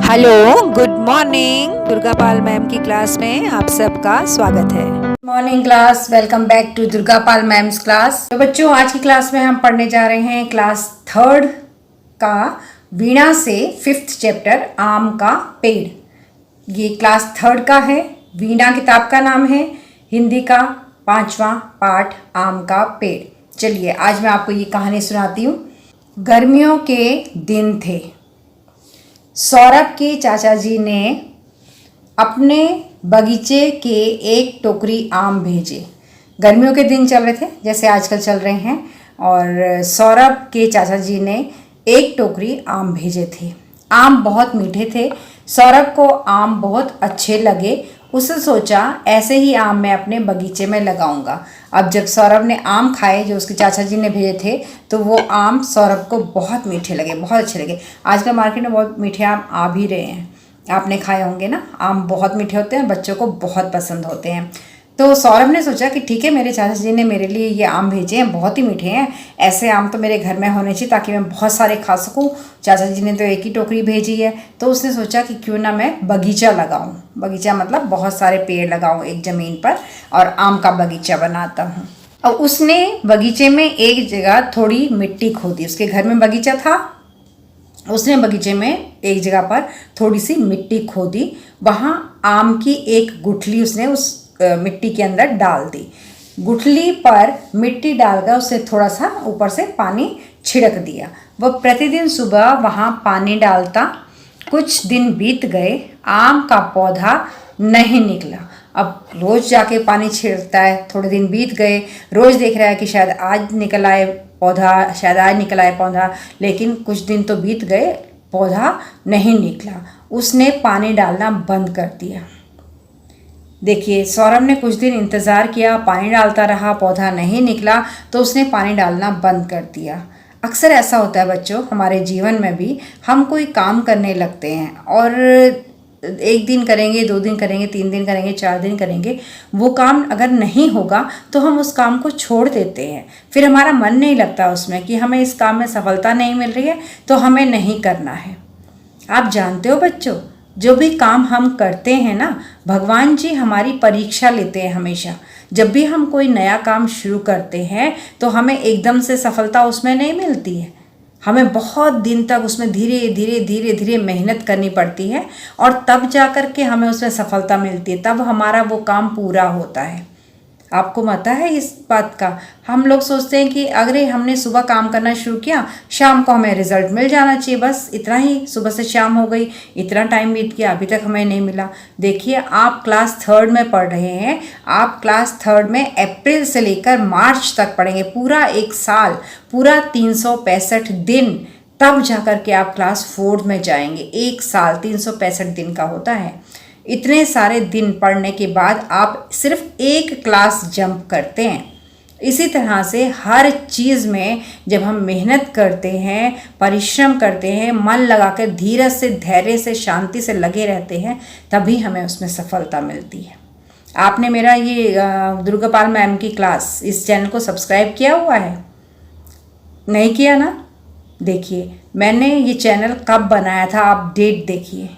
Hello, good morning. Durga Pal ma'am की class में आप सबका स्वागत है। Morning class, welcome back to Durga Pal ma'am's class. तो बच्चों, आज की क्लास में हम पढ़ने जा रहे हैं क्लास थर्ड का वीणा से फिफ्थ चैप्टर आम का पेड़। ये क्लास थर्ड का है। वीणा किताब का नाम है। हिंदी का 5वां पाठ आम का पेड़। चलिए आज मैं आपको ये कहानी सुनाती हूँ। गर्मियों के दिन थे। सौरभ के चाचा जी ने अपने बगीचे के एक टोकरी आम भेजे। गर्मियों के दिन चल रहे थे जैसे आजकल चल रहे हैं, और सौरभ के चाचा जी ने एक टोकरी आम भेजे थे। आम बहुत मीठे थे। सौरभ को आम बहुत अच्छे लगे। उसने सोचा ऐसे ही आम मैं अपने बगीचे में लगाऊंगा। अब जब सौरभ ने आम खाए जो उसके चाचा जी ने भेजे थे, तो वो आम सौरभ को बहुत मीठे लगे, बहुत अच्छे लगे। आजकल मार्केट में बहुत मीठे आम आ भी रहे हैं, आपने खाए होंगे ना। आम बहुत मीठे होते हैं, बच्चों को बहुत पसंद होते हैं। तो सौरभ ने सोचा कि ठीक है, मेरे चाचा जी ने मेरे लिए ये आम भेजे हैं, बहुत ही मीठे हैं, ऐसे आम तो मेरे घर में होने चाहिए ताकि मैं बहुत सारे खा सकूं। चाचा जी ने तो एक ही टोकरी भेजी है, तो उसने सोचा कि क्यों ना मैं बगीचा लगाऊं। बगीचा मतलब बहुत सारे पेड़ लगाऊं एक ज़मीन पर, और आम का बगीचा बनाता हूँ। और उसने बगीचे में एक जगह थोड़ी मिट्टी खोदी। उसके घर में बगीचा था, उसने बगीचे में एक जगह पर थोड़ी सी मिट्टी खोदी। वहाँ आम की एक गुठली उसने उस मिट्टी के अंदर डाल दी। गुठली पर मिट्टी डालकर उसे थोड़ा सा ऊपर से पानी छिड़क दिया। वह प्रतिदिन सुबह वहाँ पानी डालता। कुछ दिन बीत गए, आम का पौधा नहीं निकला। अब रोज़ जाके पानी छिड़कता है। थोड़े दिन बीत गए, रोज़ देख रहा है कि शायद आज निकल आए पौधा, शायद आज निकल आए पौधा, लेकिन कुछ दिन तो बीत गए, पौधा नहीं निकला। उसने पानी डालना बंद कर दिया। देखिए, सौरभ ने कुछ दिन इंतज़ार किया, पानी डालता रहा, पौधा नहीं निकला, तो उसने पानी डालना बंद कर दिया। अक्सर ऐसा होता है बच्चों, हमारे जीवन में भी हम कोई काम करने लगते हैं और एक दिन करेंगे, 2 दिन करेंगे, 3 दिन करेंगे, 4 दिन करेंगे, वो काम अगर नहीं होगा तो हम उस काम को छोड़ देते हैं। फिर हमारा मन नहीं लगता उसमें कि हमें इस काम में सफलता नहीं मिल रही है तो हमें नहीं करना है। आप जानते हो बच्चों, जो भी काम हम करते हैं ना, भगवान जी हमारी परीक्षा लेते हैं हमेशा। जब भी हम कोई नया काम शुरू करते हैं तो हमें एकदम से सफलता उसमें नहीं मिलती है। हमें बहुत दिन तक उसमें धीरे धीरे धीरे धीरे मेहनत करनी पड़ती है, और तब जा कर के हमें उसमें सफलता मिलती है, तब हमारा वो काम पूरा होता है। आपको पता है इस बात का? हम लोग सोचते हैं कि अगर हमने सुबह काम करना शुरू किया, शाम को हमें रिजल्ट मिल जाना चाहिए, बस इतना ही। सुबह से शाम हो गई, इतना टाइम बीत गया, अभी तक हमें नहीं मिला। देखिए, आप क्लास थर्ड में पढ़ रहे हैं। आप क्लास थर्ड में अप्रैल से लेकर मार्च तक पढ़ेंगे, पूरा एक साल, पूरा 365 दिन, तब जाकर के आप क्लास फोर्थ में जाएंगे। एक साल 365 दिन का होता है। इतने सारे दिन पढ़ने के बाद आप सिर्फ एक क्लास जंप करते हैं। इसी तरह से हर चीज़ में जब हम मेहनत करते हैं, परिश्रम करते हैं, मन लगाकर धीरज से, धैर्य से, शांति से लगे रहते हैं, तभी हमें उसमें सफलता मिलती है। आपने मेरा ये दुर्गा पाल मैम की क्लास, इस चैनल को सब्सक्राइब किया हुआ है? नहीं किया ना? देखिए, मैंने ये चैनल कब बनाया था, आप डेट देखिए।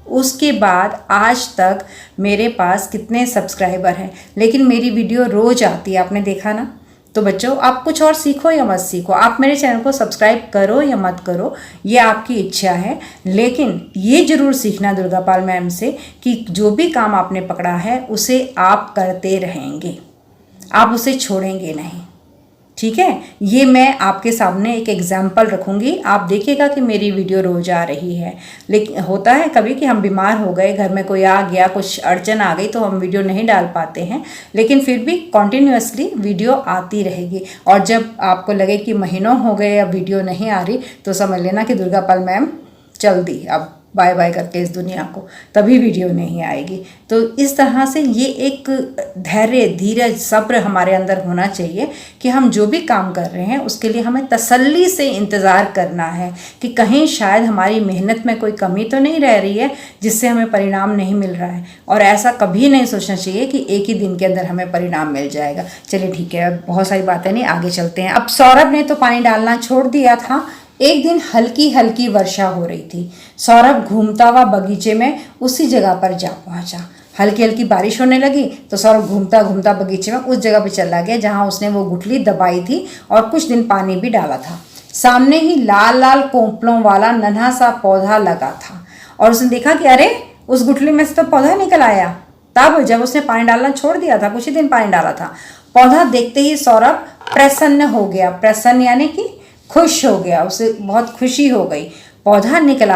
उसके बाद आज तक मेरे पास कितने सब्सक्राइबर हैं, लेकिन मेरी वीडियो रोज़ आती है, आपने देखा ना। तो बच्चों, आप कुछ और सीखो या मत सीखो, आप मेरे चैनल को सब्सक्राइब करो या मत करो, ये आपकी इच्छा है, लेकिन ये ज़रूर सीखना दुर्गा पाल मैम से कि जो भी काम आपने पकड़ा है उसे आप करते रहेंगे, आप उसे छोड़ेंगे नहीं। ठीक है, ये मैं आपके सामने एक एग्जाम्पल रखूँगी, आप देखिएगा कि मेरी वीडियो रोज़ आ रही है। लेकिन होता है कभी कि हम बीमार हो गए, घर में कोई आ गया, कुछ अड़चन आ गई, तो हम वीडियो नहीं डाल पाते हैं, लेकिन फिर भी कॉन्टिन्यूसली वीडियो आती रहेगी। और जब आपको लगे कि महीनों हो गए अब वीडियो नहीं आ रही, तो समझ लेना कि दुर्गा पाल मैम चल दी, अब बाय बाय करके इस दुनिया को, तभी वीडियो नहीं आएगी। तो इस तरह से ये एक धैर्य, धीरज, सब्र हमारे अंदर होना चाहिए कि हम जो भी काम कर रहे हैं उसके लिए हमें तसल्ली से इंतज़ार करना है कि कहीं शायद हमारी मेहनत में कोई कमी तो नहीं रह रही है जिससे हमें परिणाम नहीं मिल रहा है। और ऐसा कभी नहीं सोचना चाहिए कि एक ही दिन के अंदर हमें परिणाम मिल जाएगा। चलिए ठीक है, अब बहुत सारी बातें नहीं, आगे चलते हैं। अब सौरभ ने तो पानी डालना छोड़ दिया था। एक दिन हल्की हल्की वर्षा हो रही थी। सौरभ घूमता हुआ बगीचे में उसी जगह पर जा पहुंचा। हल्की हल्की बारिश होने लगी तो सौरभ घूमता घूमता बगीचे में उस जगह पर चला गया जहां उसने वो गुठली दबाई थी और कुछ दिन पानी भी डाला था। सामने ही लाल लाल कोंपलों वाला नन्हा सा पौधा लगा था और उसने देखा कि अरे उस गुठली में से तो पौधा निकल आया। तब जब उसने पानी डालना छोड़ दिया था, कुछ ही दिन पानी डाला था, पौधा देखते ही सौरभ प्रसन्न हो गया। प्रसन्न यानी कि खुश हो गया, उसे बहुत खुशी हो गई। पौधा निकल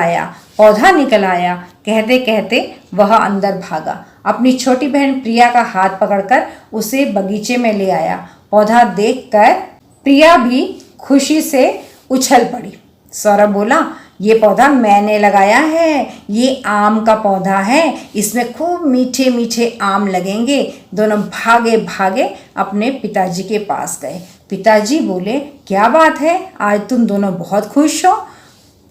आया कहते कहते वह अंदर भागा। अपनी छोटी बहन प्रिया का हाथ पकड़कर उसे बगीचे में ले आया। पौधा देखकर प्रिया भी खुशी से उछल पड़ी। सौरभ बोला, ये पौधा मैंने लगाया है, ये आम का पौधा है, इसमें खूब मीठे मीठे आम लगेंगे। दोनों भागे भागे अपने पिताजी के पास गए। पिताजी बोले, क्या बात है, आज तुम दोनों बहुत खुश हो।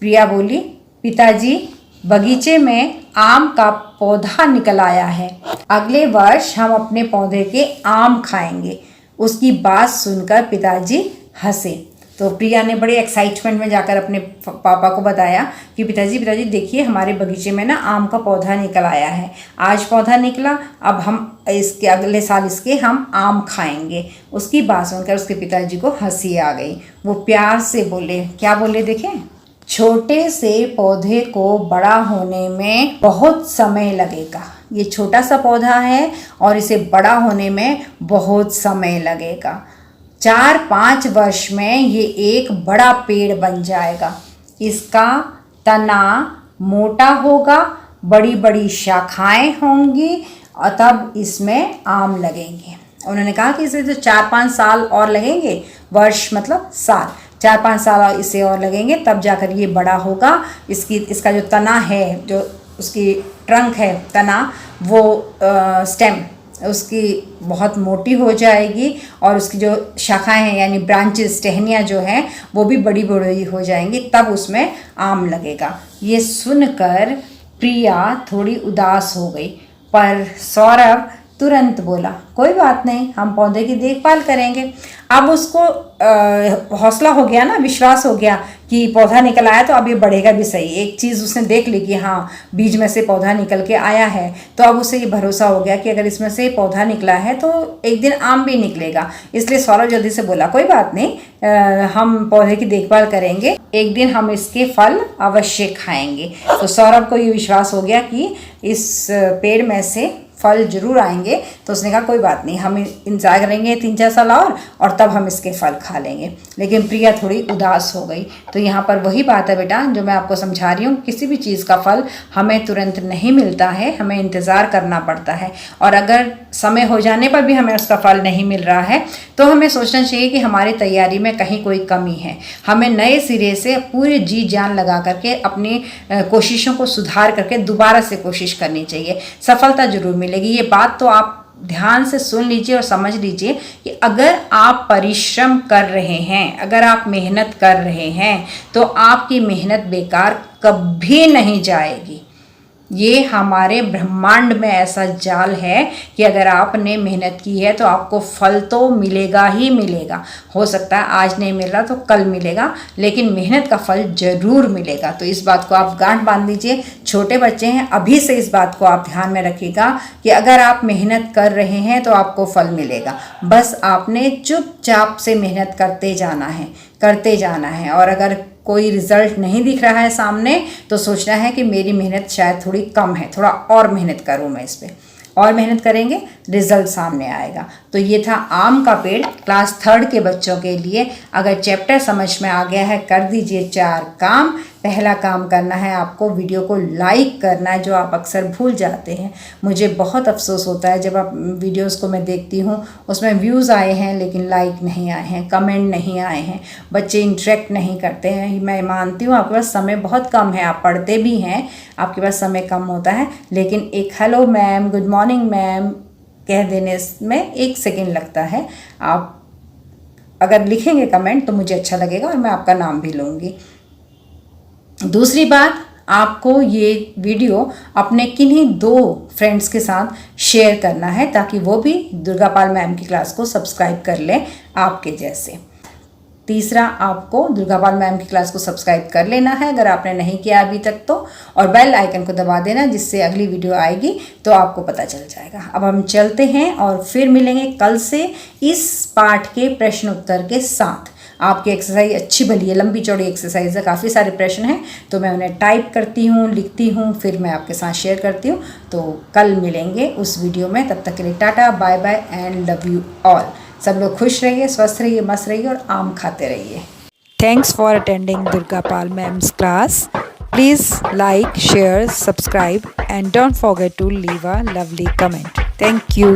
प्रिया बोली, पिताजी बगीचे में आम का पौधा निकल आया है, अगले वर्ष हम अपने पौधे के आम खाएंगे। उसकी बात सुनकर पिताजी हंसे। तो प्रिया ने बड़े एक्साइटमेंट में जाकर अपने पापा को बताया कि पिताजी देखिए, हमारे बगीचे में ना आम का पौधा निकल आया है, आज पौधा निकला, अब हम इसके अगले साल इसके हम आम खाएंगे। उसकी बात सुनकर उसके पिताजी को हंसी आ गई। वो प्यार से बोले, क्या बोले देखें, छोटे से पौधे को बड़ा होने में बहुत समय लगेगा। ये छोटा सा पौधा है और इसे बड़ा होने में बहुत समय लगेगा। 4-5 वर्ष में ये एक बड़ा पेड़ बन जाएगा। इसका तना मोटा होगा, बड़ी बड़ी शाखाएं होंगी और तब इसमें आम लगेंगे। उन्होंने कहा कि इसे तो 4-5 साल और लगेंगे, वर्ष मतलब साल, 4-5 साल इसे और लगेंगे, तब जाकर ये बड़ा होगा। इसका जो तना है, जो उसकी ट्रंक है, तना, वो स्टेम उसकी बहुत मोटी हो जाएगी और उसकी जो शाखाएं हैं यानी ब्रांचेस, टहनियाँ जो हैं, वो भी बड़ी बड़ी हो जाएंगी, तब उसमें आम लगेगा। ये सुनकर प्रिया थोड़ी उदास हो गई, पर सौरभ तुरंत बोला, कोई बात नहीं, हम पौधे की देखभाल करेंगे। अब उसको हौसला हो गया ना, विश्वास हो गया कि पौधा निकल आया तो अब ये बढ़ेगा भी सही। एक चीज़ उसने देख ली कि हाँ, बीज में से पौधा निकल के आया है, तो अब उसे ये भरोसा हो गया कि अगर इसमें से पौधा निकला है तो एक दिन आम भी निकलेगा। इसलिए सौरभ जल्दी से बोला, कोई बात नहीं, हम पौधे की देखभाल करेंगे, एक दिन हम इसके फल अवश्य खाएंगे। तो सौरभ को ये विश्वास हो गया कि इस पेड़ में से फल जरूर आएंगे। तो उसने कहा, कोई बात नहीं, हम इंतजार करेंगे 3-4 साल और तब हम इसके फल खा लेंगे। लेकिन प्रिया थोड़ी उदास हो गई। तो यहाँ पर वही बात है बेटा, जो मैं आपको समझा रही हूँ, किसी भी चीज़ का फल हमें तुरंत नहीं मिलता है, हमें इंतज़ार करना पड़ता है। और अगर समय हो जाने पर भी हमें उसका फल नहीं मिल रहा है तो हमें सोचना चाहिए कि हमारी तैयारी में कहीं कोई कमी है। हमें नए सिरे से पूरे जी जान लगा करके अपनी कोशिशों को सुधार करके दोबारा से कोशिश करनी चाहिए। सफलता जरूर मिलेगी। ये बात तो आप ध्यान से सुन लीजिए और समझ लीजिए कि अगर आप परिश्रम कर रहे हैं, अगर आप मेहनत कर रहे हैं, तो आपकी मेहनत बेकार कभी नहीं जाएगी। ये हमारे ब्रह्मांड में ऐसा जाल है कि अगर आपने मेहनत की है तो आपको फल तो मिलेगा ही मिलेगा। हो सकता है आज नहीं मिल रहा तो कल मिलेगा, लेकिन मेहनत का फल जरूर मिलेगा। तो इस बात को आप गांठ बांध लीजिए। छोटे बच्चे हैं, अभी से इस बात को आप ध्यान में रखिएगा कि अगर आप मेहनत कर रहे हैं तो आपको फल मिलेगा। बस आपने चुपचाप से मेहनत करते जाना है। और अगर कोई रिजल्ट नहीं दिख रहा है सामने तो सोचना है कि मेरी मेहनत शायद थोड़ी कम है, थोड़ा और मेहनत करूँ मैं इस पर। और मेहनत करेंगे, रिजल्ट सामने आएगा। तो ये था आम का पेड़ क्लास 3 के बच्चों के लिए। अगर चैप्टर समझ में आ गया है, कर दीजिए 4 काम। पहला काम करना है आपको वीडियो को लाइक करना है, जो आप अक्सर भूल जाते हैं। मुझे बहुत अफसोस होता है जब आप वीडियोस को मैं देखती हूँ, उसमें व्यूज़ आए हैं लेकिन लाइक नहीं आए हैं, कमेंट नहीं आए हैं, बच्चे इंटरेक्ट नहीं करते हैं। मैं मानती हूँ आपके पास समय बहुत कम है, आप पढ़ते भी हैं, आपके पास समय कम होता है, लेकिन एक hello ma'am, good morning ma'am कह देने में 1 सेकेंड लगता है। आप अगर लिखेंगे कमेंट तो मुझे अच्छा लगेगा और मैं आपका नाम भी लूँगी। दूसरी बात, आपको ये वीडियो अपने किन्हीं 2 फ्रेंड्स के साथ शेयर करना है ताकि वो भी दुर्गा पाल मैम की क्लास को सब्सक्राइब कर लें आपके जैसे। तीसरा, आपको दुर्गापाल मैम की क्लास को सब्सक्राइब कर लेना है अगर आपने नहीं किया अभी तक तो, और बेल आइकन को दबा देना जिससे अगली वीडियो आएगी तो आपको पता चल जाएगा। अब हम चलते हैं और फिर मिलेंगे कल से इस पाठ के प्रश्न उत्तर के साथ। आपकी एक्सरसाइज अच्छी भली है, लंबी चौड़ी एक्सरसाइज है, काफ़ी सारे प्रश्न हैं, तो मैं उन्हें टाइप करती हूँ, लिखती हूँ, फिर मैं आपके साथ शेयर करती हूँ। तो कल मिलेंगे उस वीडियो में, तब तक के लिए tata bye bye and love you all. सब लोग खुश रहिए, स्वस्थ रहिए, मस्त रहिए और आम खाते रहिए। Thanks for attending Durga Pal Ma'am's class. Please like, share, subscribe and don't forget to leave a lovely comment. Thank you.